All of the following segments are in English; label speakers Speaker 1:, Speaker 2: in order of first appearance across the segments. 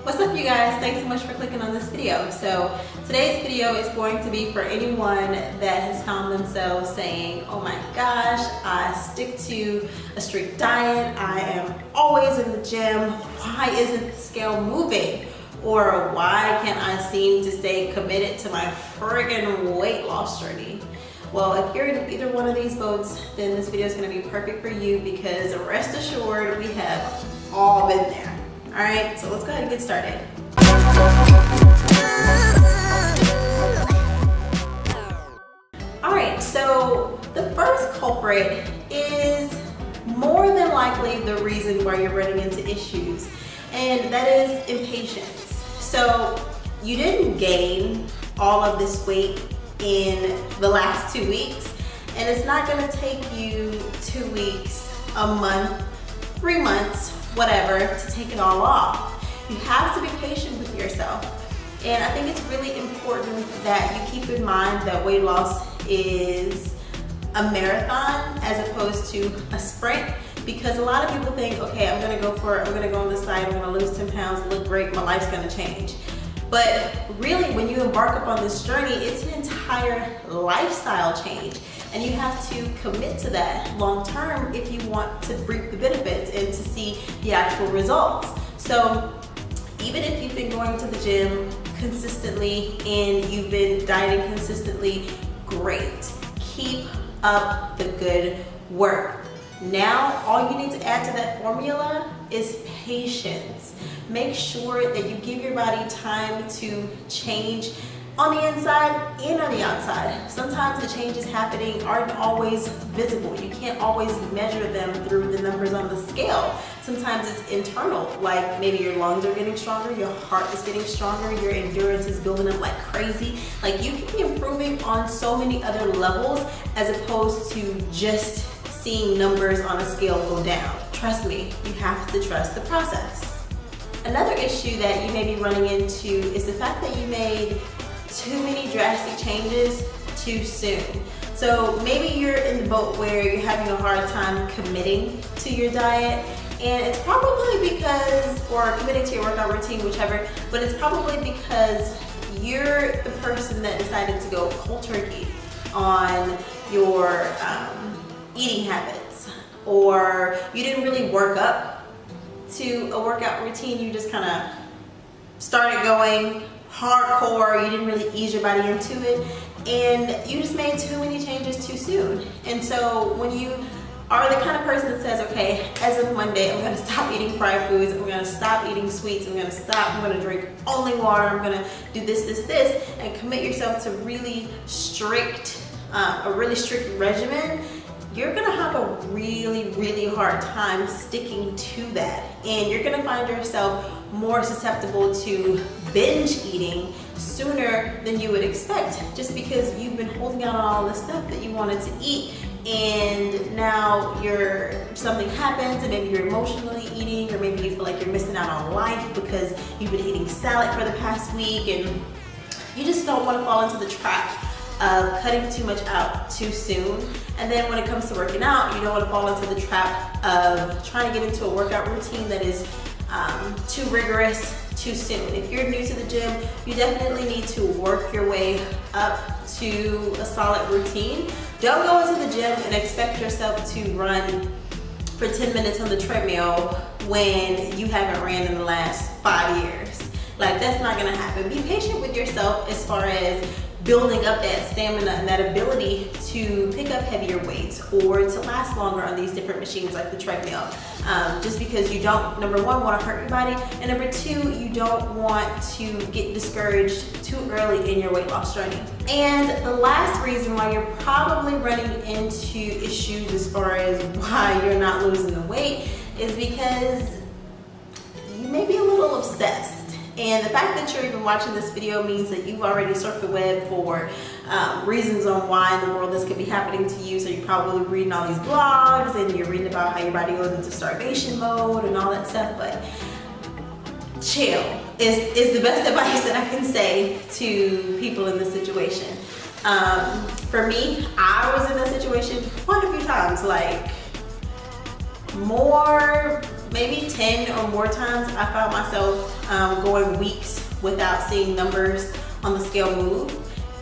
Speaker 1: What's up, you guys? Thanks so much for clicking on this video. So today's video is going to be for anyone that has found themselves saying, oh my gosh, I stick to a strict diet, I am always in the gym, why isn't the scale moving? Or why can't I seem to stay committed to my friggin' weight loss journey? Well, if you're in either one of these boats, then this video is going to be perfect for you, because rest assured, we have all been there. All right, so let's go ahead and get started. All right, so the first culprit is more than likely the reason why you're running into issues, and that is impatience. So you didn't gain all of this weight in the last 2 weeks, and it's not gonna take you 2 weeks, a month, 3 months, whatever, to take it all off. You have to be patient with yourself. And I think it's really important that you keep in mind that weight loss is a marathon as opposed to a sprint, because a lot of people think, okay, I'm gonna go on this diet, I'm gonna lose 10 pounds, look great, my life's gonna change. But really, when you embark upon this journey, it's an entire lifestyle change. And you have to commit to that long term if you want to reap the benefits and to see the actual results. So even if you've been going to the gym consistently and you've been dieting consistently, great. Keep up the good work. Now, all you need to add to that formula is patience. Make sure that you give your body time to change on the inside and on the outside. Sometimes the changes happening aren't always visible. You can't always measure them through the numbers on the scale. Sometimes it's internal, like maybe your lungs are getting stronger, your heart is getting stronger, your endurance is building up like crazy. Like, you can be improving on so many other levels as opposed to just seeing numbers on a scale go down. Trust me, you have to trust the process. Another issue that you may be running into is the fact that you made too many drastic changes too soon. So maybe you're in the boat where you're having a hard time committing to your diet, and it's probably because, or committing to your workout routine, whichever, but it's probably because you're the person that decided to go cold turkey on your eating habits, or you didn't really work up to a workout routine. You just kind of started going hardcore, you didn't really ease your body into it, and you just made too many changes too soon. And so when you are the kind of person that says, okay, as of Monday, I'm gonna stop eating fried foods, I'm gonna stop eating sweets, I'm gonna drink only water, I'm gonna do this, and commit yourself to a really strict regimen, you're gonna have a really hard time sticking to that. And you're gonna find yourself more susceptible to binge eating sooner than you would expect, just because you've been holding out on all the stuff that you wanted to eat, and now something happens, and maybe you're emotionally eating, or maybe you feel like you're missing out on life because you've been eating salad for the past week, and you just don't want to fall into the trap of cutting too much out too soon. And then when it comes to working out, you don't want to fall into the trap of trying to get into a workout routine that is too rigorous too soon. If you're new to the gym, you definitely need to work your way up to a solid routine. Don't go into the gym and expect yourself to run for 10 minutes on the treadmill when you haven't ran in the last 5 years. Like, that's not gonna happen. Be patient with yourself as far as building up that stamina and that ability to pick up heavier weights or to last longer on these different machines like the treadmill. Just because you don't, number one, want to hurt your body, and number two, you don't want to get discouraged too early in your weight loss journey. And the last reason why you're probably running into issues as far as why you're not losing the weight is because you may be a little obsessed. And the fact that you're even watching this video means that you've already surfed the web for reasons on why in the world this could be happening to you. So you're probably reading all these blogs, and you're reading about how your body goes into starvation mode and all that stuff. But chill is the best advice that I can say to people in this situation. For me, I was in that situation quite a few times, like more maybe 10 or more times I found myself going weeks without seeing numbers on the scale move.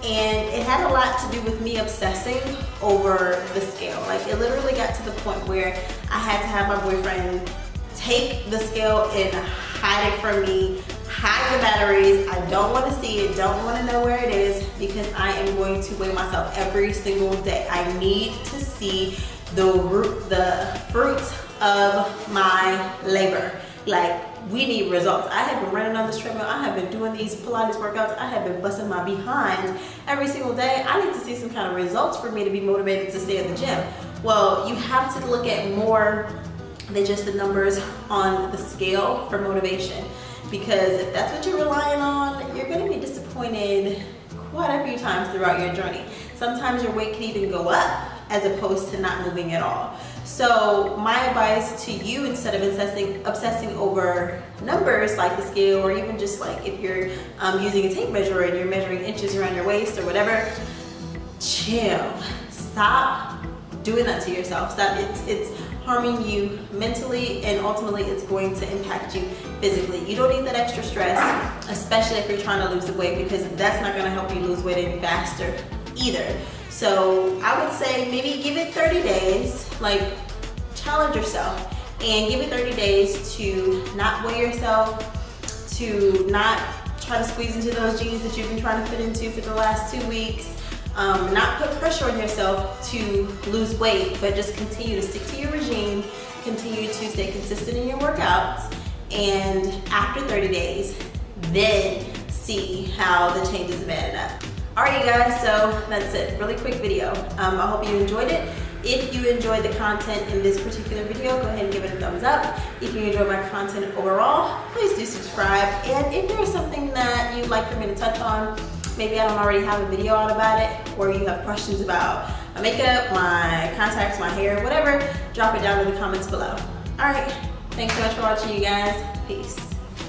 Speaker 1: And it had a lot to do with me obsessing over the scale. Like, it literally got to the point where I had to have my boyfriend take the scale and hide it from me, hide the batteries. I don't want to see it, don't want to know where it is, because I am going to weigh myself every single day. I need to see the fruits of my labor. Like, we need results. I have been running on this treadmill. I have been doing these Pilates workouts. I have been busting my behind every single day. I need to see some kind of results for me to be motivated to stay at the gym. Well, you have to look at more than just the numbers on the scale for motivation, because if that's what you're relying on, you're going to be disappointed quite a few times throughout your journey. Sometimes your weight can even go up as opposed to not moving at all. So my advice to you, instead of obsessing over numbers like the scale, or even just like if you're using a tape measure and you're measuring inches around your waist or whatever, chill. Stop doing that to yourself. Stop. It's harming you mentally, and ultimately it's going to impact you physically. You don't need that extra stress, especially if you're trying to lose the weight, because that's not going to help you lose weight any faster either. So I would say maybe give it 30 days, like challenge yourself and give it 30 days to not weigh yourself, to not try to squeeze into those jeans that you've been trying to fit into for the last 2 weeks. Not put pressure on yourself to lose weight, but just continue to stick to your regime, continue to stay consistent in your workouts, and after 30 days, then see how the changes have added up. Alright, you guys, so that's it. Really quick video. I hope you enjoyed it. If you enjoyed the content in this particular video, go ahead and give it a thumbs up. If you enjoyed my content overall, please do subscribe. And if there's something that you'd like for me to touch on, maybe I don't already have a video out about it, or you have questions about my makeup, my contacts, my hair, whatever, drop it down in the comments below. Alright, thanks so much for watching, you guys. Peace.